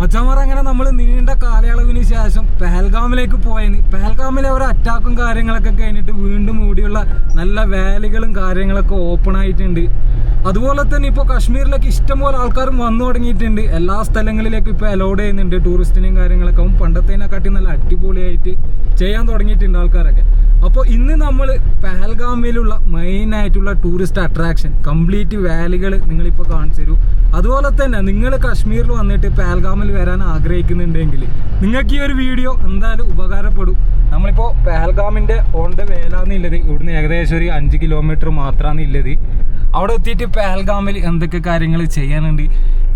മച്ചാമാർ അങ്ങനെ നമ്മൾ നീണ്ട കാലയളവിന് ശേഷം പെഹൽഗാമിലേക്ക് പോയെന്ന്. പെഹൽഗാമിലെ ഒരു അറ്റാക്കും കാര്യങ്ങളൊക്കെ കഴിഞ്ഞിട്ട് വീണ്ടും ഇവിടെയുള്ള നല്ല വാലികളും കാര്യങ്ങളൊക്കെ ഓപ്പൺ ആയിട്ടുണ്ട്. അതുപോലെ തന്നെ ഇപ്പോൾ കാശ്മീരിലേക്ക് ഇഷ്ടംപോലെ ആൾക്കാരും വന്നു തുടങ്ങിയിട്ടുണ്ട്. എല്ലാ സ്ഥലങ്ങളിലേക്കും ഇപ്പോൾ അലോഡ് ചെയ്യുന്നുണ്ട്. ടൂറിസ്റ്റിനെയും കാര്യങ്ങളൊക്കെ പണ്ടത്തേനെക്കാട്ടി നല്ല അടിപൊളിയായിട്ട് ചെയ്യാൻ തുടങ്ങിയിട്ടുണ്ട് ആൾക്കാരൊക്കെ. അപ്പോൾ ഇന്ന് നമ്മൾ പെഹൽഗാമിലുള്ള മെയിനായിട്ടുള്ള ടൂറിസ്റ്റ് അട്രാക്ഷൻ കംപ്ലീറ്റ് വാലികൾ നിങ്ങളിപ്പോൾ കാണിച്ചു തരൂ. അതുപോലെ തന്നെ നിങ്ങൾ കാശ്മീരിൽ വന്നിട്ട് പെഹൽഗാമിൽ വരാൻ ആഗ്രഹിക്കുന്നുണ്ടെങ്കിൽ നിങ്ങൾക്ക് ഈ ഒരു വീഡിയോ എന്തായാലും ഉപകാരപ്പെടും. നമ്മളിപ്പോൾ പെഹൽഗാമിൻ്റെ ഓൺ ദ വേലാന്നുള്ളത് ഇവിടുന്ന് ഏകദേശം ഒരു 5 കിലോമീറ്റർ മാത്രമാണ് ഉള്ളത്. അവിടെ എത്തിയിട്ട് പെഹൽഗാമിൽ എന്തൊക്കെ കാര്യങ്ങൾ ചെയ്യാനുണ്ട്,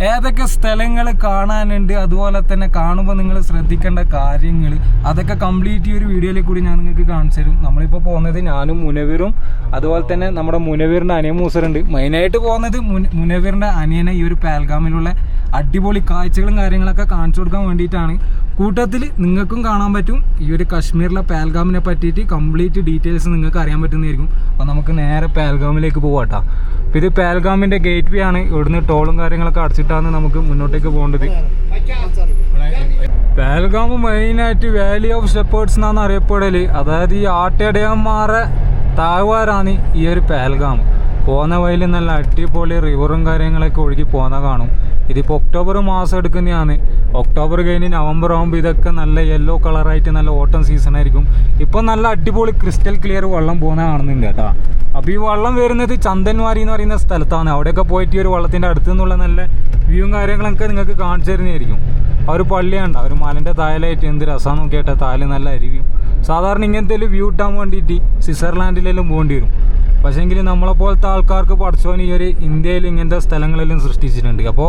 ഏതൊക്കെ സ്ഥലങ്ങൾ കാണാനുണ്ട്, അതുപോലെ തന്നെ കാണുമ്പോൾ നിങ്ങൾ ശ്രദ്ധിക്കേണ്ട കാര്യങ്ങൾ, അതൊക്കെ കംപ്ലീറ്റ് ഈ ഒരു വീഡിയോയിൽ കൂടി ഞാൻ നിങ്ങൾക്ക് കാണിച്ചു തരും. നമ്മളിപ്പോൾ പോകുന്നത് ഞാനും മുനവീറും അതുപോലെ തന്നെ നമ്മുടെ മുനവീറിൻ്റെ അനിയൻ മൂസറുണ്ട്. മെയിനായിട്ട് പോകുന്നത് മുനവീറിൻ്റെ അനിയനെ ഈ ഒരു പെഹൽഗാമിലുള്ള അടിപൊളി കാഴ്ചകളും കാര്യങ്ങളൊക്കെ കാണിച്ചു കൊടുക്കാൻ വേണ്ടിയിട്ടാണ്. കൂട്ടത്തിൽ നിങ്ങൾക്കും കാണാൻ പറ്റും ഈ ഒരു കാശ്മീരിലെ പെഹൽഗാമിനെ പറ്റിയിട്ട് കംപ്ലീറ്റ് ഡീറ്റെയിൽസ് നിങ്ങൾക്ക് അറിയാൻ പറ്റുന്നതായിരിക്കും. അപ്പോൾ നമുക്ക് നേരെ പെഹൽഗാമിലേക്ക് പോവാട്ടോ. അപ്പോൾ ഇത് പെഹൽഗാമിൻ്റെ ഗേറ്റ് വേ ആണ്. ഇവിടുന്ന് ടോളും കാര്യങ്ങളൊക്കെ അടച്ചിട്ടാണ് നമുക്ക് മുന്നോട്ടേക്ക് പോകേണ്ടത്. പെഹൽഗാം മെയിനായിട്ട് വാലി ഓഫ് ഷെപ്പേർഡ്സ് എന്നാണ് അറിയപ്പെടൽ. അതായത് ഈ ആട്ടിടയന്മാരെ താഴ്വാരാണ് ഈ ഒരു പെഹൽഗാം. പോകുന്ന വഴിയിൽ നല്ല അടിപൊളി റിവറും കാര്യങ്ങളൊക്കെ ഒഴുകി പോകുന്ന കാണും. ഇതിപ്പോൾ ഒക്ടോബർ മാസം എടുക്കുന്നതാണ്. ഒക്ടോബർ കഴിഞ്ഞ് നവംബർ ആകുമ്പോൾ ഇതൊക്കെ നല്ല യെല്ലോ കളറായിട്ട് നല്ല ഓട്ടം സീസൺ ആയിരിക്കും. ഇപ്പം നല്ല അടിപൊളി ക്രിസ്റ്റൽ ക്ലിയർ വെള്ളം പോകുന്ന കാണുന്നുണ്ട് കേട്ടോ. അപ്പോൾ ഈ വെള്ളം വരുന്നത് ചന്ദൻവാരി എന്ന് പറയുന്ന സ്ഥലത്താണ്. അവിടെയൊക്കെ പോയിട്ട് ഈ ഒരു വെള്ളത്തിൻ്റെ അടുത്തു നിന്നുള്ള നല്ല വ്യൂവും കാര്യങ്ങളൊക്കെ നിങ്ങൾക്ക് കാണിച്ചു തരുന്നതായിരിക്കും. ആ ഒരു പള്ളിയുണ്ട്, ഒരു മലൻ്റെ താഴലായിട്ട് എന്ത് രസമാണ് നോക്കിയാട്ടെ. താഴെ നല്ല അരുവിയും. സാധാരണ ഇങ്ങനത്തെ വ്യൂ ഇട്ടാൻ വേണ്ടിയിട്ട് സ്വിറ്റ്സർലാൻഡിലെല്ലാം പോകേണ്ടി വരും. പക്ഷേങ്കിൽ നമ്മളെപ്പോലത്തെ ആൾക്കാർക്ക് പഠിച്ചവൻ ഈ ഒരു ഇന്ത്യയിൽ ഇങ്ങനത്തെ സ്ഥലങ്ങളെല്ലാം സൃഷ്ടിച്ചിട്ടുണ്ട്. അപ്പോൾ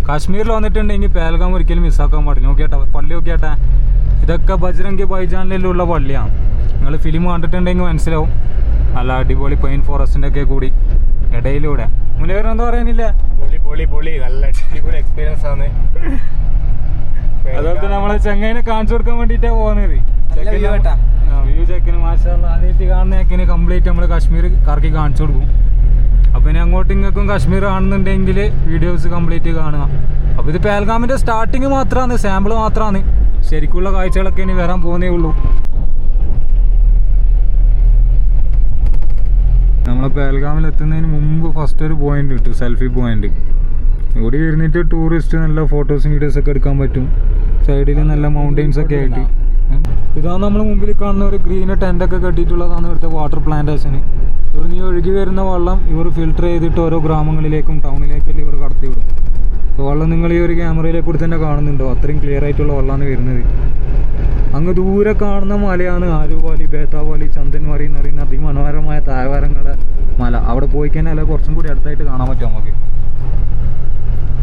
കാശ്മീരിൽ വന്നിട്ടുണ്ടെങ്കിൽ പെഹൽഗാം ഒരിക്കലും മിസ്സാക്കാൻ പാടില്ല. നോക്കിയാട്ടെ പള്ളി നോക്കിയാട്ടെ, ഇതൊക്കെ ബജ്രംഗി ബൈജാനിലുള്ള പള്ളിയാണ്. നിങ്ങൾ ഫിലിം കണ്ടിട്ടുണ്ടെങ്കിൽ മനസ്സിലാവും. നല്ല അടിപൊളി പൈൻ ഫോറസ്റ്റിൻ്റെ ഒക്കെ കൂടി ഇടയിലൂടെ. മുന്നേറി എന്താ പറയാനില്ല, നല്ല അടിപൊളി എക്സ്പീരിയൻസ് ആണ്. അതുപോലെ തന്നെ നമ്മളെ ചെങ്ങൈനെ കാണിച്ചു കൊടുക്കാൻ വേണ്ടിയിട്ടാണ് പോകുന്നത്. വ്യൂ ചെക്കിന് മാഷാഅല്ലാഹ് ആദ്യമായിട്ട് കാണുന്നേക്കിന് കംപ്ലീറ്റ് നമ്മൾ കാശ്മീർ കറക്കി കാണിച്ചു കൊടുക്കും. അപ്പോൾ ഇനി അങ്ങോട്ട് ഇങ്ങൾക്കും കാശ്മീർ കാണുന്നുണ്ടെങ്കിൽ വീഡിയോസ് കംപ്ലീറ്റ് കാണുക. അപ്പോൾ ഇത് പെഹൽഗാമിൻ്റെ സ്റ്റാർട്ടിങ് മാത്രമാണ്, സാമ്പിൾ മാത്രമാണ്. ശരിക്കുള്ള കാഴ്ചകളൊക്കെ ഇനി വരാൻ പോകുന്നേ ഉള്ളൂ. നമ്മളെ പെഹൽഗാമിൽ എത്തുന്നതിന് മുമ്പ് ഫസ്റ്റ് ഒരു പോയിന്റ് കിട്ടും, സെൽഫി പോയിന്റ്. ഇവിടെ ഇരുന്നിട്ട് ടൂറിസ്റ്റ് നല്ല ഫോട്ടോസും വീഡിയോസൊക്കെ എടുക്കാൻ പറ്റും. സൈഡിൽ നല്ല മൗണ്ടെയിൻസ് ഒക്കെ ആയിട്ട്. ഇതാണ് നമ്മൾ മുമ്പിൽ കാണുന്ന ഒരു ഗ്രീൻ ടെൻ്റൊക്കെ കെട്ടിയിട്ടുള്ളതാണ് ഇവിടുത്തെ വാട്ടർ പ്ലാന്റേഷൻ. ഇവർ ഈ ഒഴുകി വരുന്ന വെള്ളം ഇവർ ഫിൽട്ടർ ചെയ്തിട്ട് ഓരോ ഗ്രാമങ്ങളിലേക്കും ടൗണിലേക്കെല്ലാം ഇവർ കടത്തി വിടും. അപ്പോൾ വെള്ളം നിങ്ങൾ ഈ ഒരു ക്യാമറയിലേക്ക് കൂടി തന്നെ കാണുന്നുണ്ടോ, അത്രയും ക്ലിയർ ആയിട്ടുള്ള വെള്ളമാണ് വരുന്നത്. അങ്ങ് ദൂരെ കാണുന്ന മലയാണ് ആലുവാലി, ബേത്താവാലി, ചന്ദൻവാരി എന്ന് പറയുന്ന അതിമനോഹരമായ താഴ്വാരങ്ങളുടെ മല. അവിടെ പോയി കഴിഞ്ഞാൽ കുറച്ചും കൂടി അടുത്തായിട്ട് കാണാൻ പറ്റും നമുക്ക്.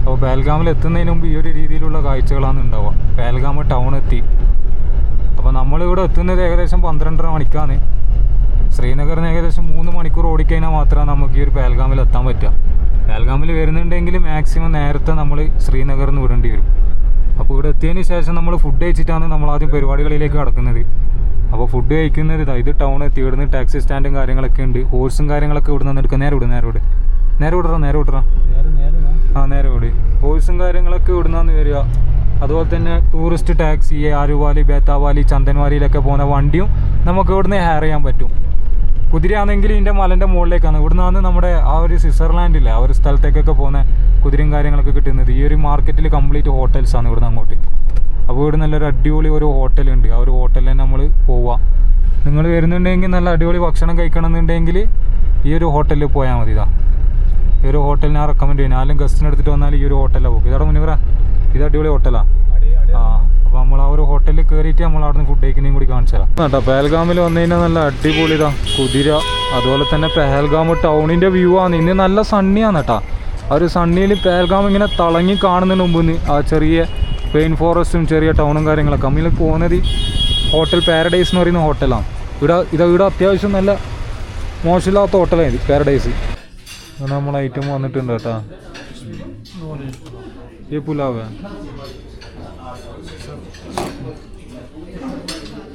അപ്പോൾ പെഹൽഗാമിൽ എത്തുന്നതിന് മുമ്പ് ഈ ഒരു രീതിയിലുള്ള കാഴ്ചകളാണ് ഉണ്ടാവുക. പെഹൽഗാം ടൗൺ എത്തി. അപ്പോൾ നമ്മളിവിടെ എത്തുന്നത് ഏകദേശം 12:30 മണിക്കാണ്. ശ്രീനഗറിന് ഏകദേശം 3 മണിക്കൂർ ഓടിക്കഴിഞ്ഞാൽ മാത്രമേ നമുക്ക് ഈ ഒരു പെഹൽഗാമിൽ എത്താൻ പറ്റുക. പെഹൽഗാമിൽ വരുന്നുണ്ടെങ്കിൽ മാക്സിമം നേരത്തെ നമ്മൾ ശ്രീനഗറിൽ നിന്ന് വിടേണ്ടി വരും. അപ്പോൾ ഇവിടെ എത്തിയതിന് ശേഷം നമ്മൾ ഫുഡ് കഴിച്ചിട്ടാണ് നമ്മൾ ആദ്യം പരിപാടികളിലേക്ക് കടക്കുന്നത്. അപ്പോൾ ഫുഡ് കഴിക്കുന്നത് ഇത് ടൗൺ എത്തി. ഇവിടുന്ന് ടാക്സി സ്റ്റാൻഡും കാര്യങ്ങളൊക്കെ ഉണ്ട്. ഹോഴ്സും കാര്യങ്ങളൊക്കെ ഇവിടെ നിന്ന് എടുക്കുക. നേരെ വിടറാ. നേരെ വിട്. ഹോഴ്സും കാര്യങ്ങളൊക്കെ ഇവിടെ നിന്നാണ് വരിക. അതുപോലെ തന്നെ ടൂറിസ്റ്റ് ടാക്സി ആലുവാലി, ബേത്താവാലി, ചന്ദൻവാരിയിലൊക്കെ പോകുന്ന വണ്ടിയും നമുക്ക് ഇവിടുന്ന് ഹയർ ചെയ്യാൻ പറ്റും. കുതിരയാണെങ്കിൽ ഇതിൻ്റെ മലൻ്റെ മുകളിലേക്കാണ്. ഇവിടെ നിന്നാണ് നമ്മുടെ ആ ഒരു സ്വിറ്റ്സർലാൻഡില്ലേ ആ ഒരു സ്ഥലത്തേക്കൊക്കെ പോകുന്ന കുതിരയും കാര്യങ്ങളൊക്കെ കിട്ടുന്നത്. ഈ ഒരു മാർക്കറ്റിൽ കംപ്ലീറ്റ് ഹോട്ടൽസാണ് ഇവിടുന്ന് അങ്ങോട്ട്. അപ്പോൾ ഇവിടെ നല്ലൊരു അടിപൊളി ഒരു ഹോട്ടലുണ്ട്. ആ ഒരു ഹോട്ടലിൽ തന്നെ നമ്മൾ പോവുക. നിങ്ങൾ വരുന്നുണ്ടെങ്കിൽ നല്ല അടിപൊളി ഭക്ഷണം കഴിക്കണം എന്നുണ്ടെങ്കിൽ ഈ ഒരു ഹോട്ടലിൽ പോയാൽ മതി. ഈ ഒരു ഹോട്ടൽ ഞാൻ റെക്കമെൻഡ് ചെയ്യുന്നത്. ആരും ഗസ്റ്റിന് എടുത്തിട്ട് വന്നാൽ ഈ ഒരു ഹോട്ടലാണ് പോകും. ഇതാണ് മുന്നേ ഇത് അടിപൊളി ഹോട്ടലാണ്. അപ്പോൾ നമ്മൾ ആ ഒരു ഹോട്ടലിൽ കയറിയിട്ട് നമ്മൾ അവിടെ നിന്ന് ഫുഡ് കഴിക്കുന്നതും കൂടി കാണിച്ചു തരാം കേട്ടോ. പെഹൽഗാമിൽ വന്നു കഴിഞ്ഞാൽ നല്ല അടിപൊളി കുതിര. അതുപോലെ തന്നെ പെഹൽഗാം ടൗണിൻ്റെ വ്യൂ ആണ്. ഇന്ന് നല്ല സണ്ണിയാണ് കേട്ടോ. ആ ഒരു സണ്ണിയിൽ പെഹൽഗാം ഇങ്ങനെ തിളങ്ങി കാണുന്നതിന് മുമ്പ് ആ ചെറിയ പെയിൻ ഫോറസ്റ്റും ചെറിയ ടൗണും കാര്യങ്ങളൊക്കെ. നമ്മൾ പോകുന്നത് ഹോട്ടൽ പാരഡൈസ് എന്ന് പറയുന്ന ഹോട്ടലാണ്. ഇവിടെ അത്യാവശ്യം നല്ല മോശമില്ലാത്ത ഹോട്ടലാണ് ഇത് പാരഡൈസ്. അങ്ങനെ നമ്മൾ ഐറ്റം വന്നിട്ടുണ്ട് കേട്ടോ. ഈ പുലാവ്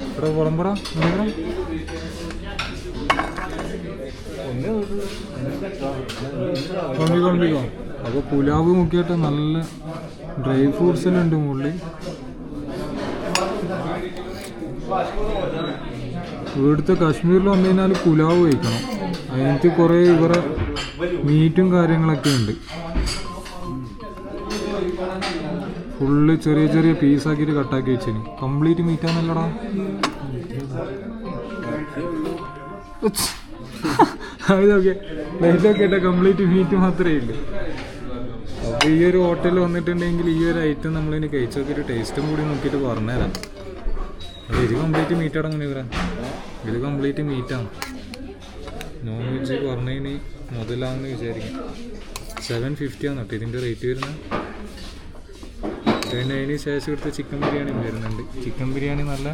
ഇവിടെ വിളമ്പറ കൊമ്പിക്കോ അപ്പോൾ പുലാവ് നോക്കിയിട്ട് നല്ല ഡ്രൈ ഫ്രൂട്ട്സ് എല്ലാം ഉണ്ട് മുകളിൽ. ഇവിടുത്തെ കാശ്മീരിൽ വന്നു കഴിഞ്ഞാൽ പുലാവ് കഴിക്കണം. അതിനകത്ത് കുറേ ഇവരെ മീറ്റും കാര്യങ്ങളൊക്കെ ഉണ്ട്. ഫുള്ള് ചെറിയ ചെറിയ പീസാക്കിയിട്ട് കട്ടാക്കി വെച്ചിന്. കംപ്ലീറ്റ് മീറ്റാന്നല്ലടാ. ഇതൊക്കെ കംപ്ലീറ്റ് മീറ്റ് മാത്രമേ ഉള്ളൂ. അപ്പോൾ ഈ ഒരു ഹോട്ടലിൽ വന്നിട്ടുണ്ടെങ്കിൽ ഈ ഒരു ഐറ്റം നമ്മളിനി കഴിച്ച് നോക്കിയിട്ട് ടേസ്റ്റും കൂടി നോക്കിയിട്ട് പറഞ്ഞുതരാം. ഇത് കംപ്ലീറ്റ് മീറ്റ് അടങ്ങുന്ന ഇവരാ. ഇത് കംപ്ലീറ്റ് മീറ്റാണ്. നോൺ വെജ് പറഞ്ഞതിന് മുതലാണെന്ന് വിചാരിക്കും. 750 ആണ് കേട്ടോ ഇതിൻ്റെ റേറ്റ് വരുന്നത്. പിന്നെ അതിന് ശേഷം ഇവിടുത്തെ ചിക്കൻ ബിരിയാണി വരുന്നുണ്ട്. ചിക്കൻ ബിരിയാണി നല്ല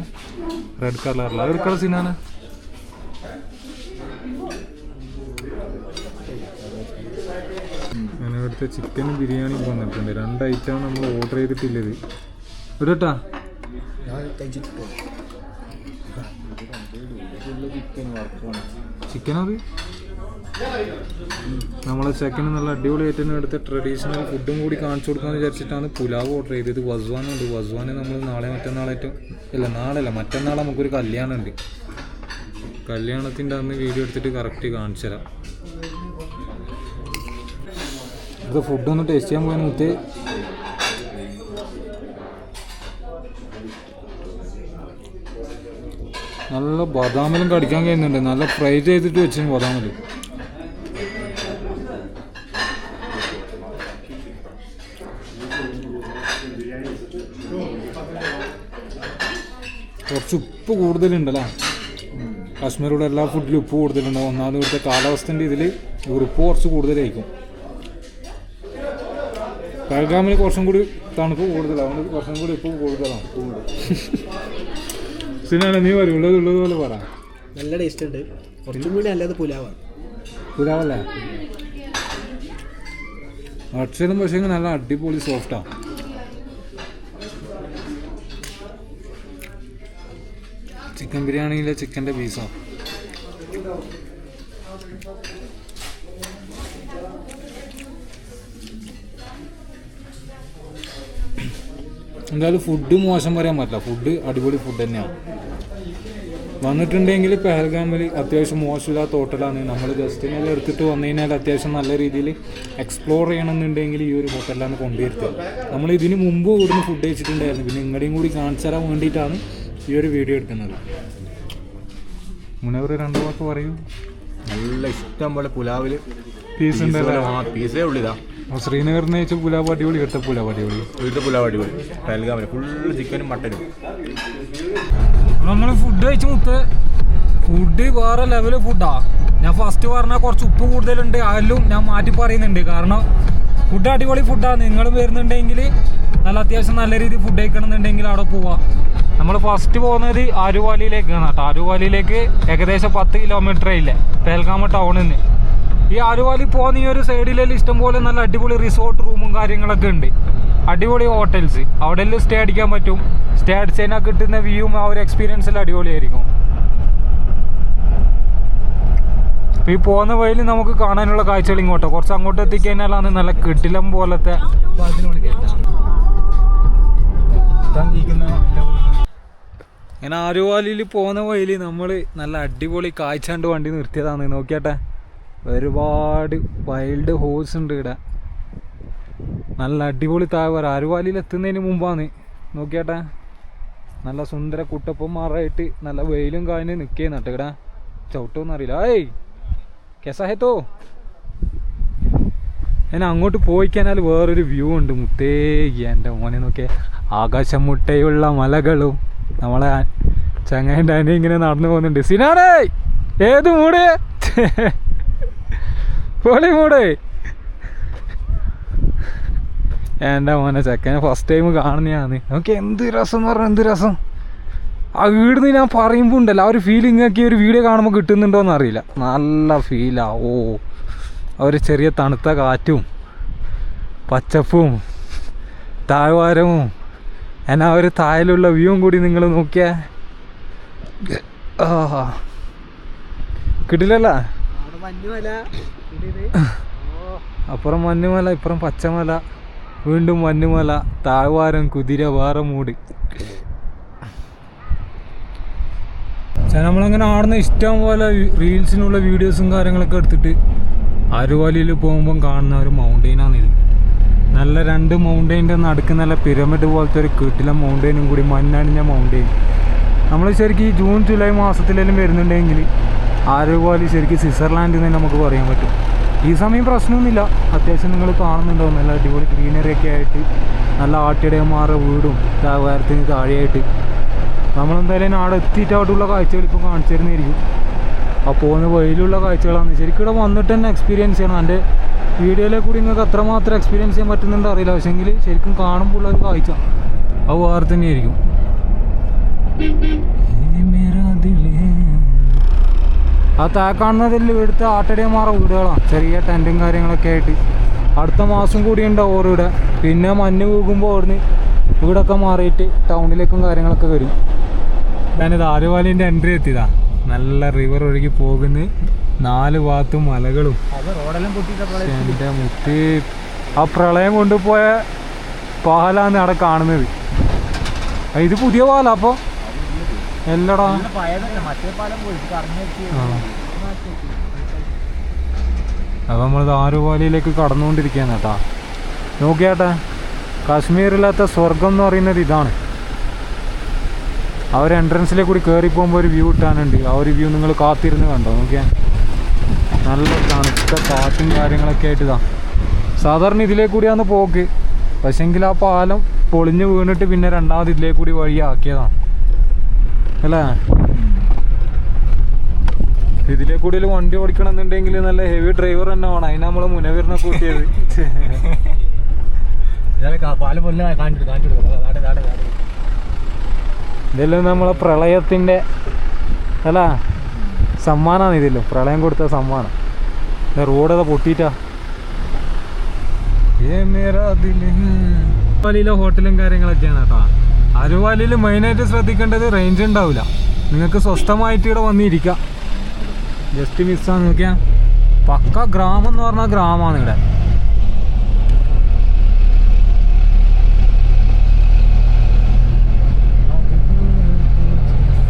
റെഡ് കളറിൽ. റെഡ് കളർ സീനാണ്. അങ്ങനെ ഇവിടുത്തെ ചിക്കൻ ബിരിയാണി വന്നിട്ടുണ്ട്. 2 ഐറ്റം നമ്മൾ ഓർഡർ ചെയ്തിട്ടില്ലത്. ഇവിടെട്ടാ ചിക്കനത് നമ്മളെ ചെക്കന് നല്ല അടിപൊളിയായിട്ട് എടുത്ത ട്രഡീഷണൽ ഫുഡും കൂടി കാണിച്ചു കൊടുക്കാമെന്ന് വിചാരിച്ചിട്ടാണ് പുലാവ് ഓർഡർ ചെയ്തത്. വസ്വാനുണ്ട്. വസ്വാന് നമ്മൾ നാളെ മറ്റന്നാളായിട്ടും മറ്റന്നാൾ നമുക്കൊരു കല്യാണമുണ്ട്. കല്യാണത്തിൻ്റെ അന്ന് വീഡിയോ എടുത്തിട്ട് കറക്റ്റ് കാണിച്ചു തരാം. അത് ഫുഡൊന്ന് ടേസ്റ്റ് ചെയ്യാൻ പോകാൻ മുത്തേ. നല്ല ബദാമിലും കടിക്കാൻ കഴിയുന്നുണ്ട്. നല്ല ഫ്രൈ ചെയ്തിട്ട് വെച്ചു ബദാമിൽ. കുറച്ച് ഉപ്പ് കൂടുതലുണ്ടല്ലേ. കാശ്മീരിലൂടെ എല്ലാ ഫുഡിലും ഉപ്പ് കൂടുതലുണ്ടാവും. ഒന്നാമത് ഇവിടുത്തെ കാലാവസ്ഥൻ്റെ ഇതിൽ ഉറുപ്പ് കുറച്ച് കൂടുതലായിരിക്കും. പഹൽഗാമിൽ കുറച്ചും കൂടി തണുപ്പ് കൂടുതലാണ്. അതുകൊണ്ട് കുറച്ചും കൂടി ഉപ്പ് കൂടുതലാണ്. സിനാണ് നീ പറയും ഉള്ളതുപോലെ പറ. നല്ല ടേസ്റ്റ് ഉണ്ട്. കുറച്ചും കൂടി നല്ലത് പുലാവാണ്. പുലാവല്ലേ? അക്ഷരം പക്ഷേ നല്ല അടിപൊളി സോഫ്റ്റാണ്. ചിക്കൻ ബിരിയാണിയിലെ ചിക്കൻ്റെ പീസാണ്. എന്തായാലും ഫുഡ് മോശം പറയാൻ പറ്റില്ല. ഫുഡ് അടിപൊളി ഫുഡ് തന്നെയാണ്. വന്നിട്ടുണ്ടെങ്കിൽ പെഹൽഗാമിൽ അത്യാവശ്യം മോശമില്ലാത്ത ഹോട്ടലാണ്. നമ്മൾ ജസ്റ്റിനെല്ലാം എടുത്തിട്ട് വന്നു കഴിഞ്ഞാൽ അത്യാവശ്യം നല്ല രീതിയിൽ എക്സ്പ്ലോർ ചെയ്യണമെന്നുണ്ടെങ്കിൽ ഈ ഒരു ഹോട്ടലിലാണ് കൊണ്ടുവരുത്തുക. നമ്മൾ ഇതിന് മുമ്പ് ഇവിടുന്ന് ഫുഡ് കഴിച്ചിട്ടുണ്ടായിരുന്നു. പിന്നെ ഇങ്ങടെയും കൂടി കാണിച്ചു തരാൻ വേണ്ടിയിട്ടാണ് ഈ ഒരു വീഡിയോ എടുക്കുന്നത്. മുന്നേ 2 വാക്ക് പറയൂ. നല്ല ഇഷ്ടം പോലെ പുലാവിൽ പീസ് ഉണ്ടല്ലോ. പീസേ ഉള്ളിതാ. ശ്രീനഗറിന് വെച്ച പുലാവ് അടിപൊളി. ഇവിടുത്തെ പുലാവ് അടിപൊളി. വീട്ടിൽ പുലാവ് അടിപൊളി. പെഹൽഗാമിൽ ഫുള്ള് ചിക്കനും മട്ടനും. നമ്മൾ ഫുഡ് കഴിച്ച് മുത്ത്. ഫുഡ് വേറെ ലെവല് ഫുഡാ. ഞാൻ ഫസ്റ്റ് പറഞ്ഞാൽ കുറച്ച് ഉപ്പ് കൂടുതലുണ്ട്. അതിലും ഞാൻ മാറ്റി പറയുന്നുണ്ട്. കാരണം ഫുഡ് അടിപൊളി ഫുഡാണ്. നിങ്ങൾ വരുന്നുണ്ടെങ്കിൽ നല്ല അത്യാവശ്യം നല്ല രീതിയിൽ ഫുഡ് കഴിക്കണമെന്നുണ്ടെങ്കിൽ അവിടെ പോവാം. നമ്മൾ ഫസ്റ്റ് പോകുന്നത് ആരുവാലിയിലേക്കാണ് കേട്ടോ. ആരുവാലിയിലേക്ക് ഏകദേശം 10 കിലോമീറ്റർ ഇല്ലേ പെഹൽഗാം ടൗണിൽ നിന്ന്. ഈ ആരുവാലി പോകുന്ന ഈ ഒരു സൈഡിലെല്ലാം ഇഷ്ടംപോലെ നല്ല അടിപൊളി റിസോർട്ട് റൂമും കാര്യങ്ങളൊക്കെ ഉണ്ട്. അടിപൊളി ഹോട്ടൽസ്. അവിടെ എല്ലാം സ്റ്റേ അടിക്കാൻ പറ്റും. സ്റ്റേ അടിച്ചതിനാൽ കിട്ടുന്ന വ്യൂവും ആ ഒരു എക്സ്പീരിയൻസിൽ അടിപൊളിയായിരിക്കും. അപ്പോൾ ഈ പോകുന്ന വഴിയിൽ നമുക്ക് കാണാനുള്ള കാഴ്ചകൾ ഇങ്ങോട്ടോ. കുറച്ച് അങ്ങോട്ട് എത്തിക്കഴിഞ്ഞാലാണ് നല്ല കിടിലം പോലത്തെ. ഇങ്ങനെ ആരുവാലിയിൽ പോകുന്ന വഴിയിൽ നമ്മൾ നല്ല അടിപൊളി കാഴ്ച കണ്ട് വണ്ടി നിർത്തിയതാണ്. നോക്കിയാട്ടെ, ഒരുപാട് വൈൽഡ് ഹോഴ്സ് ഉണ്ട് ഇവിടെ. നല്ല അടിപൊളി താഴ്വര. ആരുവാലിയിൽ എത്തുന്നതിന് മുമ്പാണ്. നോക്കിയാട്ടെ, നല്ല സുന്ദര കുട്ടപ്പന്മാരായിട്ട് നല്ല വെയിലും കാഞ്ഞ് നിൽക്കുകയെന്ന് കേട്ടോ. ഇവിടെ ചവിട്ടോന്നും അറിയില്ല. ഏയ് കെസാഹത്തോ. ഞാൻ അങ്ങോട്ട് പോയി കഴിഞ്ഞാൽ വേറൊരു വ്യൂ ഉണ്ട് മുത്തേ. എൻ്റെ മോനെ നോക്കിയേ, ആകാശം മുട്ടയുള്ള മലകളും. നമ്മളെ ചങ്ങാൻ്റെ അനി ഇങ്ങനെ നടന്നു പോകുന്നുണ്ട്. സിനാണേ ഏത് മൂട്? പൊളി മൂട്. എൻ്റെ മോനെ ചെക്കനെ ഫസ്റ്റ് ടൈം കാണുന്നതാണ്. നമുക്ക് എന്ത് രസം എന്ന് പറഞ്ഞാൽ എന്ത് രസം. ആ വീടിന്ന് ഞാൻ പറയുമ്പോൾ ഉണ്ടല്ലോ, ആ ഒരു ഫീലിംഗ് ഒക്കെ ഒരു വീഡിയോ കാണുമ്പോൾ കിട്ടുന്നുണ്ടോയെന്ന് അറിയില്ല. നല്ല ഫീലാ. ഓ, ഒരു ചെറിയ തണുത്ത കാറ്റും പച്ചപ്പും താഴ്വാരവും എന്നാ ഒരു താഴിലുള്ള വ്യൂവും കൂടി നിങ്ങൾ നോക്കിയാ കിട്ടില്ലല്ലോ. അപ്പുറം മഞ്ഞുമല, ഇപ്പുറം പച്ചമല, വീണ്ടും മഞ്ഞുമല, താഴ്വാരം, കുതിര, വേറെ മൂട്. നമ്മളങ്ങനെ ആടുന്ന ഇഷ്ടം പോലെ റീൽസിനുള്ള വീഡിയോസും കാര്യങ്ങളൊക്കെ എടുത്തിട്ട് അരുവാലിയിൽ പോകുമ്പം കാണുന്ന ഒരു മൗണ്ടെയിനാണിത്. നല്ല 2 മൗണ്ടെയിൻ്റെ നടുക്ക് നല്ല പിരമിഡ് പോലത്തെ ഒരു കീട്ടില മൗണ്ടെയിനും കൂടി, മഞ്ഞണിഞ്ഞ മൗണ്ടെയിൻ. നമ്മൾ ശരിക്കും ഈ ജൂൺ ജൂലൈ മാസത്തിലെല്ലാം വരുന്നുണ്ടെങ്കിൽ അരുവാലി ശരിക്കും സ്വിറ്റ്സർലാൻഡ് എന്ന് നമുക്ക് പറയാൻ പറ്റും. ഈ സമയം പ്രശ്നമൊന്നുമില്ല, അത്യാവശ്യം നിങ്ങൾ കാണുന്നുണ്ടാവും നല്ല അടിപൊളി ഗ്രീനറിയൊക്കെ ആയിട്ട്, നല്ല ആട്ടിടയന്മാരുടെ വീടും താഴ്വാരത്തിന് താഴെയായിട്ട്. നമ്മളെന്തായാലും അവിടെ എത്തിയിട്ടായിട്ടുള്ള കാഴ്ചകൾ ഇപ്പോൾ കാണിച്ചു തരുന്നതായിരിക്കും. ആ പോകുന്ന വഴിയിലുള്ള കാഴ്ചകളാണ് ശരിക്കും ഇവിടെ വന്നിട്ട് തന്നെ എക്സ്പീരിയൻസ് ചെയ്യണം. എൻ്റെ വീഡിയോയിലെ കൂടി നിങ്ങൾക്ക് അത്രമാത്രം എക്സ്പീരിയൻസ് ചെയ്യാൻ പറ്റുന്നുണ്ട് അറിയില്ല, പക്ഷേങ്കിൽ ശരിക്കും കാണുമ്പോൾ ഉള്ളൊരു കാഴ്ച അത് വേറെ തന്നെയായിരിക്കും. ആ കാണുന്നതിൽ ഇവിടുത്തെ ആട്ടടിയന്മാരുടെ വീടുകളാണ്, ചെറിയ ടെൻറ്റും കാര്യങ്ങളൊക്കെ ആയിട്ട്. അടുത്ത മാസം കൂടി ഉണ്ടാവും ഓറിവിടെ. പിന്നെ മഞ്ഞ് വീകുമ്പോൾ അവിടുന്ന് വീടൊക്കെ മാറിയിട്ട് ടൗണിലേക്കും കാര്യങ്ങളൊക്കെ വരും. ഞാനിത് ആലുവാലിൻ്റെ എൻട്രി എത്തിയതാ. നല്ല റിവർ ഒഴുകി പോകുന്ന 4 ഭാഗത്തും മലകളും. എൻ്റെ മുത്തി ആ പ്രളയം കൊണ്ടുപോയ പാലാണ് അവിടെ കാണുന്നത്. ഇത് പുതിയ പാല അപ്പോൾ എല്ലടാ. അപ്പോൾ നമ്മളിത് ആലുവാലിയിലേക്ക് കടന്നുകൊണ്ടിരിക്കുകയാണ് കേട്ടാ. നോക്കിയാട്ടെ, കാശ്മീരില്ലാത്ത സ്വർഗം എന്ന് പറയുന്നത് ഇതാണ്. ആ ഒരു എൻട്രൻസിലേക്ക് കൂടി കയറി പോകുമ്പോൾ ഒരു വ്യൂ ഇട്ടാനുണ്ട്. ആ ഒരു വ്യൂ നിങ്ങൾ കാത്തിരുന്ന് കണ്ടോ? നോക്കിയാൽ നല്ല തണുത്ത കാറ്റും കാര്യങ്ങളൊക്കെ ആയിട്ട് ഇതാ. സാധാരണ ഇതിലേക്ക് കൂടിയാണ് പോക്ക്, പക്ഷെങ്കിൽ ആ പാലം പൊളിഞ്ഞ് വീണിട്ട് പിന്നെ രണ്ടാമത് ഇതിലേക്ക് കൂടി വഴിയാക്കിയതാണ് അല്ലേ. ഇതിലേക്ക് കൂടി വണ്ടി ഓടിക്കണമെന്നുണ്ടെങ്കിൽ നല്ല ഹെവി ഡ്രൈവർ തന്നെ വേണം. അതിന് നമ്മളെ മുനവീറിനെ കൂട്ടിയത്. ഇതെല്ലാം നമ്മളെ പ്രളയത്തിൻ്റെ അല്ല സമ്മാനമാണ്. ഇതില്ലോ പ്രളയം കൊടുത്ത സമ്മാനം. റോഡൊക്കെ പൊട്ടിയിട്ടാ. അരുവാലിയിലെ ഹോട്ടലും കാര്യങ്ങളൊക്കെയാണ് കേട്ടോ. അരുവാലിയിൽ മെയിനായിട്ട് ശ്രദ്ധിക്കേണ്ടത് റേഞ്ച് ഉണ്ടാവില്ല. നിങ്ങൾക്ക് സ്വസ്ഥമായിട്ട് ഇവിടെ വന്നിരിക്കാം. ജസ്റ്റ് മിസ്സാന്ന് നോക്കിയാൽ പക്ക ഗ്രാമം എന്ന് പറഞ്ഞാൽ ഗ്രാമമാണ് ഇവിടെ.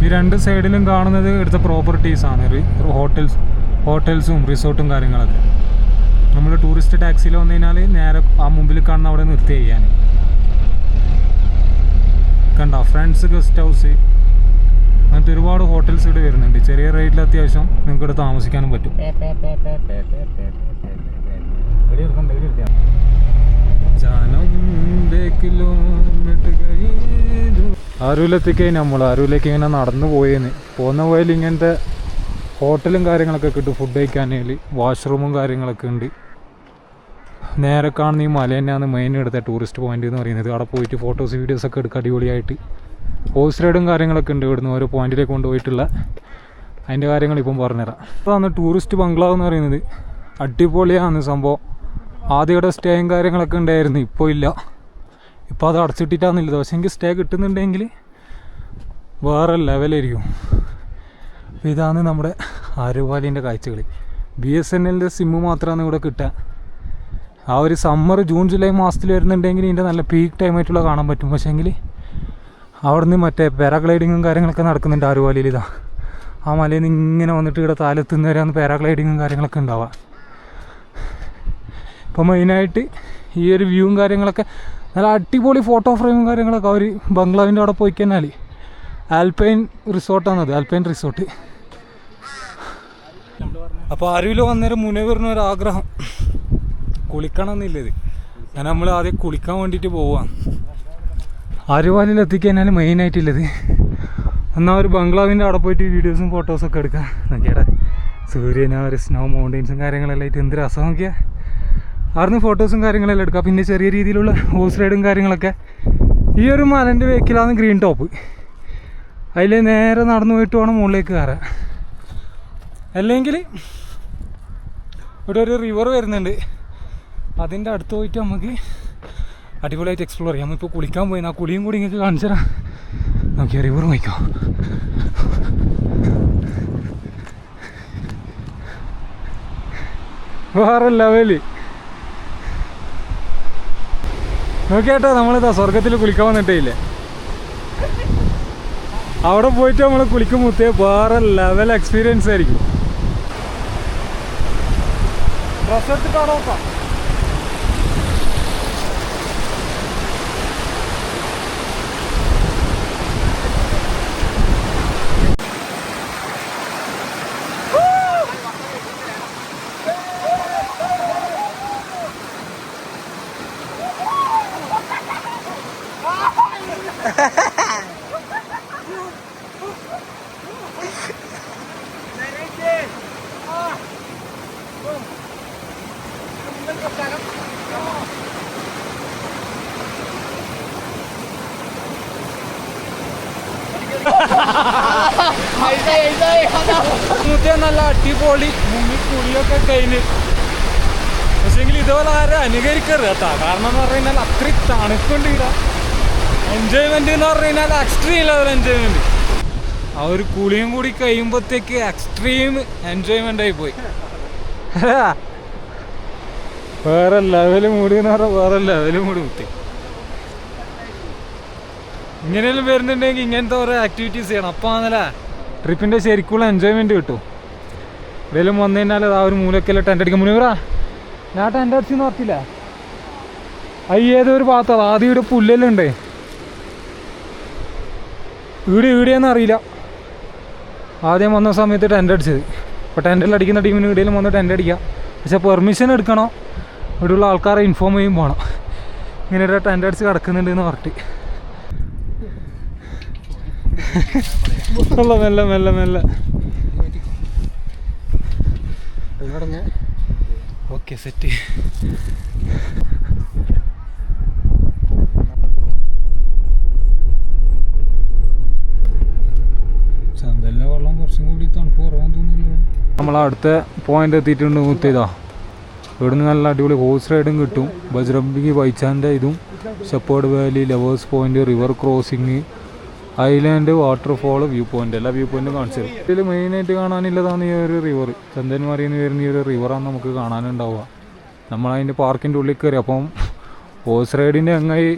ഈ 2 സൈഡിലും കാണുന്നത് ഇവിടുത്തെ പ്രോപ്പർട്ടീസാണ്. ഹോട്ടൽസും റിസോർട്ടും കാര്യങ്ങളൊക്കെ. നമ്മൾ ടൂറിസ്റ്റ് ടാക്സിയിൽ വന്നു കഴിഞ്ഞാൽ നേരെ ആ മുമ്പിൽ കാണുന്ന അവിടെ നിർത്തി ചെയ്യാൻ. കണ്ടോ, ഫ്രണ്ട്സ് ഗസ്റ്റ് ഹൗസ്, അങ്ങനത്തെ ഒരുപാട് ഹോട്ടൽസ് ഇവിടെ വരുന്നുണ്ട്. ചെറിയ റേറ്റിൽ അത്യാവശ്യം നിങ്ങൾക്ക് ഇവിടെ താമസിക്കാനും പറ്റും. അരൂലെത്തിക്കഴിഞ്ഞ് നമ്മൾ അരൂലേക്ക് ഇങ്ങനെ നടന്നു പോയെന്ന് പോകുന്ന പോയാൽ ഇങ്ങനത്തെ ഹോട്ടലും കാര്യങ്ങളൊക്കെ കിട്ടും. ഫുഡ് കഴിക്കാനേൽ വാഷ്റൂമും കാര്യങ്ങളൊക്കെ ഉണ്ട്. നേരെ കാണുന്ന ഈ മല തന്നെയാണ് മെയിൻ എടുത്ത ടൂറിസ്റ്റ് പോയിന്റ് എന്ന് പറയുന്നത്. അവിടെ പോയിട്ട് ഫോട്ടോസ് വീഡിയോസൊക്കെ എടുക്കുക അടിപൊളിയായിട്ട്. ഹോഴ്സ് റൈഡും കാര്യങ്ങളൊക്കെ ഉണ്ട്. ഇവിടുന്ന് ഓരോ പോയിന്റിലേക്ക് കൊണ്ടുപോയിട്ടുള്ള അതിൻ്റെ കാര്യങ്ങൾ ഇപ്പം പറഞ്ഞുതരാം. അതാണ് ടൂറിസ്റ്റ് ബംഗ്ലാവ് എന്ന് പറയുന്നത്. അടിപൊളിയാണ് സംഭവം. ആദ്യം ഇവിടെ സ്റ്റേയും കാര്യങ്ങളൊക്കെ ഉണ്ടായിരുന്നു, ഇപ്പോൾ ഇല്ല. ഇപ്പോൾ അത് അടച്ചിട്ടിട്ടാണെന്നില്ല. പക്ഷേ എനിക്ക് സ്റ്റേ കിട്ടുന്നുണ്ടെങ്കിൽ വേറെ ലെവലായിരിക്കും. അപ്പോൾ ഇതാണ് നമ്മുടെ അരുവാലിൻ്റെ കാഴ്ചകൾ. BSNLൻ്റെ സിമ്മ് മാത്രമാണ് ഇവിടെ കിട്ടുക. ആ ഒരു സമ്മർ ജൂൺ ജൂലൈ മാസത്തിൽ വരുന്നുണ്ടെങ്കിൽ ഇതിൻ്റെ നല്ല പീക്ക് ടൈമായിട്ടുള്ള കാണാൻ പറ്റും. പക്ഷേങ്കിൽ അവിടെ നിന്ന് മറ്റേ പാരാഗ്ലൈഡിങ്ങും കാര്യങ്ങളൊക്കെ നടക്കുന്നുണ്ട് അരുവാലിയിൽ. ഇതാ ആ മലയിൽ നിന്ന് ഇങ്ങനെ വന്നിട്ട് ഇവിടെ താലെത്തുന്ന വരെയാണ് പാരാഗ്ലൈഡിങ്ങും കാര്യങ്ങളൊക്കെ ഉണ്ടാവുക. ഇപ്പോൾ മെയിനായിട്ട് ഈ ഒരു വ്യൂവും കാര്യങ്ങളൊക്കെ നല്ല അടിപൊളി ഫോട്ടോ ഫ്രെയിമും കാര്യങ്ങളൊക്കെ അവർ ബംഗ്ലാവിൻ്റെ അവിടെ പോയി കഴിഞ്ഞാൽ ആൽപൈൻ റിസോർട്ടാണത്, ആൽപൈൻ റിസോർട്ട്. അപ്പോൾ അരുവിൽ വന്നേരം മുനവീറിന് ഒരു ആഗ്രഹം കുളിക്കണം എന്നില്ലത്. ഞാൻ നമ്മൾ ആദ്യം കുളിക്കാൻ വേണ്ടിയിട്ട് പോവാം. അരുവാലിൽ എത്തിക്കഴിഞ്ഞാൽ മെയിനായിട്ടുള്ളത് എന്നാൽ ഒരു ബംഗ്ലാവിൻ്റെ അവിടെ പോയിട്ട് വീഡിയോസും ഫോട്ടോസൊക്കെ എടുക്കാം. നോക്കിയാടെ സൂര്യൻ, ഒരു സ്നോ മൗണ്ടെയിൻസും കാര്യങ്ങളെല്ലാം ആയിട്ട് എന്ത് രസം നോക്കിയാൽ. അവിടുന്ന് ഫോട്ടോസും കാര്യങ്ങളെല്ലാം എടുക്കാം. പിന്നെ ചെറിയ രീതിയിലുള്ള ഹോഴ്സ് റൈഡും കാര്യങ്ങളൊക്കെ. ഈ ഒരു മലൻ്റെ വേക്കിലാണ് ഗ്രീൻ ടോപ്പ്. അതിൽ നേരെ നടന്നു പോയിട്ട് വേണം മുകളിലേക്ക് കയറാൻ. അല്ലെങ്കിൽ ഇവിടെ ഒരു റിവർ വരുന്നുണ്ട്, അതിൻ്റെ അടുത്ത് പോയിട്ട് നമുക്ക് അടിപൊളിയായിട്ട് എക്സ്പ്ലോർ ചെയ്യാം. ഇപ്പോൾ കുളിക്കാൻ പോയി, ആ കുളിയും കൂടി നിങ്ങൾക്ക് കാണിച്ചു തരാം. നോക്കിയാൽ റിവർ നോക്കാം. വേറെ ലെവല് നോക്കിയാട്ടോ നമ്മളിതാ സ്വർഗത്തിൽ കുളിക്കാൻ വന്നിട്ടേ ഇല്ലേ. അവിടെ പോയിട്ട് നമ്മൾ കുളിക്കുമ്പോഴത്തേ വേറെ ലെവൽ എക്സ്പീരിയൻസ് ആയിരിക്കും. ഡ്രസ് എടുത്തിട്ട് അവിടെ നോക്കാം. നല്ല അടിപൊളി മുങ്ങിക്കുളിയൊക്കെ കഴിഞ്ഞ്. പക്ഷേങ്കിൽ ഇതുപോലെ ആരും അനുകരിക്കരുത് കേട്ടോ. കാരണം എന്ന് പറഞ്ഞു കഴിഞ്ഞാൽ അത്രയും തണുപ്പുണ്ട് ഇവിടെ. എൻജോയ്മെന്റ് എന്ന് പറഞ്ഞു കഴിഞ്ഞാൽ എക്സ്ട്രീം ലെവൽ എൻജോയ്മെന്റ്. ആ ഒരു കുളിയും കൂടി കഴിയുമ്പോഴത്തേക്ക് എക്സ്ട്രീം എൻജോയ്മെന്റ് ആയി പോയി. വേറെ ലെവല് മൂടി എന്ന് പറഞ്ഞാൽ വേറെ ലെവല് മൂടി കുത്തി. ഇങ്ങനെയെല്ലാം വരുന്നുണ്ടെങ്കിൽ ഇങ്ങനത്തെ ഓരോ ആക്ടിവിറ്റീസ് ചെയ്യണം. അപ്പോൾ ആണല്ലേ ട്രിപ്പിൻ്റെ ശരിക്കുള്ള എൻജോയ്മെൻറ്റ് കിട്ടും. ഇതെല്ലാം വന്നു കഴിഞ്ഞാൽ ആ ഒരു മൂലക്കെല്ലാം ടെൻ്റ് അടിക്കും. മുനിവറാ ഞാൻ ടെൻ്റ് അടിച്ചെന്ന് പറഞ്ഞില്ല. ഏതൊരു ഭാഗത്താണ് ആദ്യം ഇവിടെ പുല്ലെല്ലാം ഉണ്ട്. ഈടെയെന്ന് അറിയില്ല. ആദ്യം വന്ന സമയത്ത് ടെൻ്റ് അടിച്ചത്. അപ്പോൾ ടെൻ്റെല്ലാം അടിക്കുന്ന ടീമിന് ഇവിടെയെല്ലാം വന്ന് ടെൻ്റ് അടിക്കുക. പക്ഷെ പെർമിഷൻ എടുക്കണോ, ഇവിടെയുള്ള ആൾക്കാരെ ഇൻഫോം ചെയ്യും പോകണം. ഇങ്ങനെ ഒരു ടെൻ്റ് അടിച്ച് കിടക്കുന്നുണ്ട് എന്ന് പറഞ്ഞിട്ട്. മെല്ലെ മെല്ലെ മെല്ലെ ഓക്കെ സെറ്റ്. ചന്തലിലെ വെള്ളം കുറച്ചും കൂടി തണുപ്പ് കുറവാന്ന് തോന്നുന്നില്ല. നമ്മളടുത്ത പോയിന്റ് എത്തിയിട്ടുണ്ട്. മുത്തിയതാ ഇവിടുന്ന് നല്ല അടിപൊളി ഹോഴ്സ് റൈഡും കിട്ടും. ബജ്രംബി ബൈച്ചാൻ്റെ ഇതും shepherd Valley, lovers point, river crossing, island, waterfall, view point. എല്ലാ വ്യൂ പോയിന്റും കാണിച്ചു തരും. ഇതിൽ മെയിനായിട്ട് കാണാനില്ലതാണ് ഈ ഒരു റിവർ. ചന്ദൻമാരിന്ന് വരുന്ന ഈ ഒരു റിവറാണ് നമുക്ക് കാണാനുണ്ടാവുക. നമ്മളതിൻ്റെ പാർക്കിൻ്റെ ഉള്ളിൽ കയറി. അപ്പം ഹോഴ്സ് റൈഡിൻ്റെ അങ്ങായി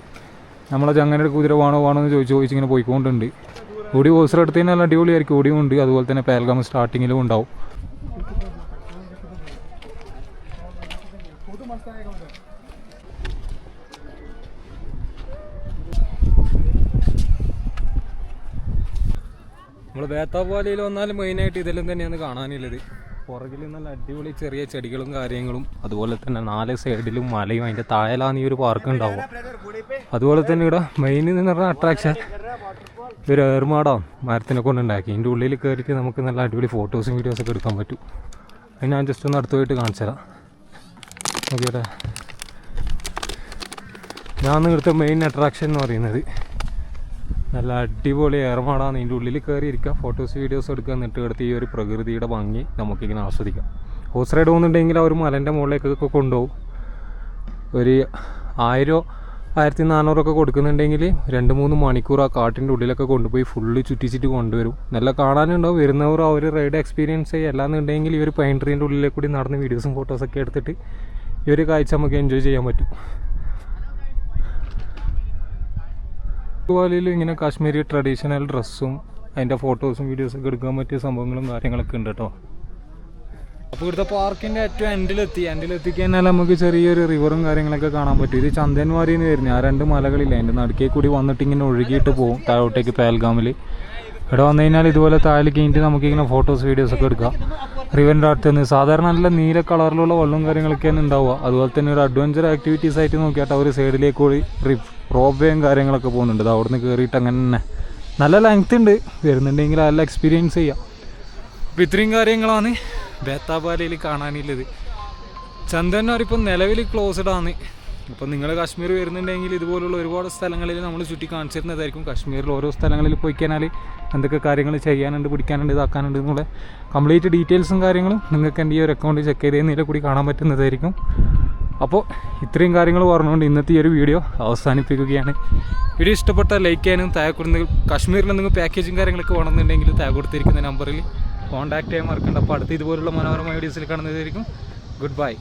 നമ്മളെ ചങ്ങനയുടെ കുതിര വേണോ എന്ന് ചോദിച്ചിങ്ങനെ പോയിക്കൊണ്ടുണ്ട്. കൂടി ഹോഴ്സ് റൈഡ് എടുത്തതിന് നല്ല അടിപൊളിയായിരിക്കും. കൂടിയും ഉണ്ട്. അതുപോലെ തന്നെ പേൽഗാം സ്റ്റാർട്ടിങ്ങിലും ഉണ്ടാവും. നമ്മൾ ബേത്താപാലയിൽ വന്നാലും മെയിനായിട്ട് ഇതെല്ലാം തന്നെയാണ് കാണാനുള്ളത്. പുറകിൽ നല്ല അടിപൊളി ചെറിയ ചെടികളും കാര്യങ്ങളും, അതുപോലെ തന്നെ 4 സൈഡിലും മലയും, അതിൻ്റെ താഴെയാണ് ഈ ഒരു പാർക്ക് ഉണ്ടാവും. അതുപോലെ തന്നെ ഇവിടെ മെയിൻ എന്ന് പറഞ്ഞ അട്രാക്ഷൻ ഒരു ഏർമാടാണ് മരത്തിനെ കൊണ്ടുണ്ടാക്കി. ഇതിൻ്റെ ഉള്ളിൽ കയറിയിട്ട് നമുക്ക് നല്ല അടിപൊളി ഫോട്ടോസും വീഡിയോസൊക്കെ എടുക്കാൻ പറ്റും. അത് ഞാൻ ജസ്റ്റ് ഒന്ന് അടുത്ത് പോയിട്ട് കാണിച്ചു തരാം. ഓക്കെ, ഞാൻ ഇവിടുത്തെ മെയിൻ അട്രാക്ഷൻ എന്ന് പറയുന്നത് നല്ല അടിപൊളി ഏർമാടാണ്. ഇതിൻ്റെ ഉള്ളിൽ കയറി ഇരിക്കുക, ഫോട്ടോസ് വീഡിയോസ് എടുക്കുക, എന്നിട്ട് എടുത്ത് ഈ ഒരു പ്രകൃതിയുടെ ഭംഗി നമുക്കിങ്ങനെ ആസ്വദിക്കാം. ഹോഴ്സ് റൈഡ് പോകുന്നുണ്ടെങ്കിൽ ആ ഒരു മലൻ്റെ മുകളിലേക്കൊക്കെ കൊണ്ടുപോകും. ഒരു 1000-1400 കൊടുക്കുന്നുണ്ടെങ്കിൽ 2-3 മണിക്കൂർ ആ കാട്ടിൻ്റെ ഉള്ളിലൊക്കെ കൊണ്ടുപോയി ഫുള്ള് ചുറ്റിച്ചിട്ട് കൊണ്ടുവരും. നല്ല കാണാനുണ്ടാവും. വരുന്നവർ ആ ഒരു റൈഡ് എക്സ്പീരിയൻസ് ചെയ്യുക. അല്ലാന്നുണ്ടെങ്കിൽ ഈ ഒരു പൈൻ ട്രീൻ്റെ ഉള്ളിലേക്ക് കൂടി നടന്ന് വീഡിയോസും ഫോട്ടോസൊക്കെ എടുത്തിട്ട് ഈ ഒരു കാഴ്ച നമുക്ക് എൻജോയ് ചെയ്യാൻ പറ്റും. വാലിയിൽ ഇങ്ങനെ കാശ്മീരി ട്രഡീഷണൽ ഡ്രസ്സും അതിൻ്റെ ഫോട്ടോസും വീഡിയോസൊക്കെ എടുക്കാൻ പറ്റിയ സംഭവങ്ങളും കാര്യങ്ങളൊക്കെ ഉണ്ട് കേട്ടോ. അപ്പോൾ ഇവിടുത്തെ പാർക്കിൻ്റെ ഏറ്റവും എൻഡിലെത്തിക്കഴിഞ്ഞാൽ നമുക്ക് ചെറിയൊരു റിവറും കാര്യങ്ങളൊക്കെ കാണാൻ പറ്റും. ഇത് ചന്ദൻവാരിന്ന് വരുന്നത് ആ 2 മലകളില്ല, അതിൻ്റെ നടുക്കേ കൂടി വന്നിട്ട് ഇങ്ങനെ ഒഴുകിയിട്ട് പോകും താഴോട്ടേക്ക് പേൽഗാമിൽ. ഇവിടെ വന്നു കഴിഞ്ഞാൽ ഇതുപോലെ താഴെ കഴിഞ്ഞിട്ട് നമുക്കിങ്ങനെ ഫോട്ടോസ് വീഡിയോസൊക്കെ എടുക്കാം. റിവറിൻ്റെ അടുത്ത് നിന്ന് സാധാരണ നല്ല നീല കളറിലുള്ള വെള്ളവും കാര്യങ്ങളൊക്കെയാണ് ഉണ്ടാവുക. അതുപോലെ തന്നെ ഒരു അഡ്വഞ്ചർ ആക്ടിവിറ്റീസ് ആയിട്ട് നോക്കിയിട്ട് ആ ഒരു സൈഡിലേക്ക് കൂടി റോപ്പ് വേയും കാര്യങ്ങളൊക്കെ പോകുന്നുണ്ട്. അത് അവിടെ നിന്ന് കയറിയിട്ട് അങ്ങനെ തന്നെ നല്ല ലെങ്ത് ഉണ്ട്. വരുന്നുണ്ടെങ്കിൽ നല്ല എക്സ്പീരിയൻസ് ചെയ്യാം. അപ്പോൾ ഇത്രയും കാര്യങ്ങളാണ് ബേത്താപാലയിൽ കാണാനുള്ളത്. ചന്ദൻവാർ ഇപ്പം നിലവിൽ ക്ലോസ്ഡ് ആണ്. അപ്പോൾ നിങ്ങൾ കാശ്മീർ വരുന്നുണ്ടെങ്കിൽ ഇതുപോലുള്ള ഒരുപാട് സ്ഥലങ്ങളിൽ നമ്മൾ ചുറ്റി കാണിച്ചിരുന്നതായിരിക്കും. കാശ്മീരിൽ ഓരോ സ്ഥലങ്ങളിൽ പോയി കഴിഞ്ഞാൽ എന്തൊക്കെ കാര്യങ്ങൾ ചെയ്യാനുണ്ട്, പിടിക്കാനുണ്ട്, ഇതാക്കാനുണ്ട് എന്നുള്ള കംപ്ലീറ്റ് ഡീറ്റെയിൽസും കാര്യങ്ങളും നിങ്ങൾക്ക് എൻ്റെ ഈ ഒരു അക്കൗണ്ട് ചെക്ക് ചെയ്തതിൽ കൂടി കാണാൻ പറ്റുന്നതായിരിക്കും. അപ്പോൾ ഇത്രയും കാര്യങ്ങൾ പറഞ്ഞുകൊണ്ട് ഇന്നത്തെ ഈ ഒരു വീഡിയോ അവസാനിപ്പിക്കുകയാണ്. വീഡിയോ ഇഷ്ടപ്പെട്ട ലൈക്ക് ചെയ്യാനും താഴെ കൊടുത്ത് കാശ്മീരിൽ എന്തെങ്കിലും പാക്കേജും കാര്യങ്ങളൊക്കെ വേണമെന്നുണ്ടെങ്കിൽ താഴെ കൊടുത്തിരിക്കുന്ന നമ്പറിൽ കോൺടാക്ട് ചെയ്യാൻ മറക്കണ്ട. അപ്പോൾ അടുത്ത് ഇതുപോലുള്ള മനോഹരമായ വീഡിയോസിൽ കാണുന്നതായിരിക്കും. Good bye.